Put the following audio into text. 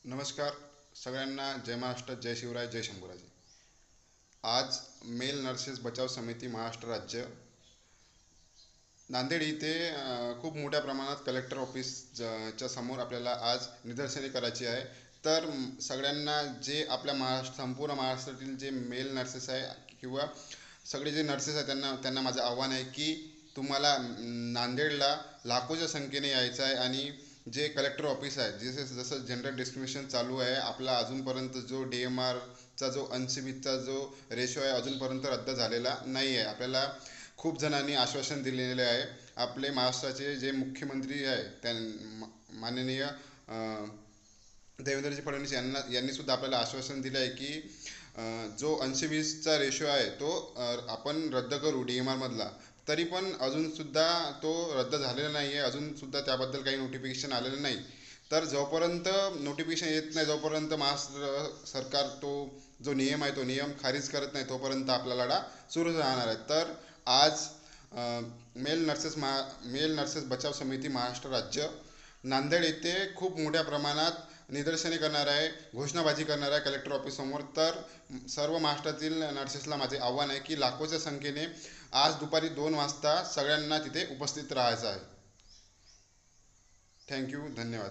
नमस्कार सगळ्यांना. जय महाराष्ट्र, जय शिवराय, जय शंभूराजे. आज मेल नर्सेस बचाव समिती महाराष्ट्र राज्य नांदेड इथे खूप मोठ्या प्रमाणात कलेक्टर ऑफिस च्या समोर आपल्याला आज निदर्शने करायची आहे. तर सगळ्यांना जे आपल्या संपूर्ण महाराष्ट्रातील जे मेल नर्सेस आहे किंवा सगळे जे नर्सेस आहेत त्यांना त्यांना माझं आव्हान आहे की तुम्हाला नांदेडला लाखोच्या संख्येने यायचं आहे. आणि जे कलेक्टर ऑफिस आहे, जसं जसं जनरल डिस्क्रिमिनेशन चालू आहे आपला, अजूनपर्यंत जो DMRचा जो 80-20चा जो रेशो आहे अजूनपर्यंत रद्द झालेला नाही आहे. आपल्याला खूप जणांनी आश्वासन दिलेले आहे. आपले महाराष्ट्राचे जे मुख्यमंत्री आहे माननीय देवेंद्रजी फडणवीस यांनी सुद्धा आपल्याला आश्वासन दिलं आहे की जो 80-20चा रेशो आहे तो आपण रद्द करू DMR मधला. तरी पण अजूनसुद्धा तो रद्द झालेला नाही आहे. अजूनसुद्धा त्याबद्दल काही नोटिफिकेशन आलेलं नाही. तर जोपर्यंत नोटिफिकेशन येत नाही, जोपर्यंत महाराष्ट्र सरकार तो जो नियम आहे तो नियम खारिज करत नाही, तोपर्यंत आपला लढा सुरू राहणार आहे. तर आज मेल नर्सेस बचाव समिती महाराष्ट्र राज्य नांदेड येथे खूप मोठ्या प्रमाणात निदर्शने करणार आहे, घोषणाबाजी करणार आहे कलेक्टर ऑफिससमोर. तर सर्व महाराष्ट्रातील नर्सेसला माझे आव्हान आहे की लाखोच्या संख्येने आज दुपारी 2 वाजता सगळ्यांना तिथे उपस्थित राहायचं आहे. थँक्यू, धन्यवाद.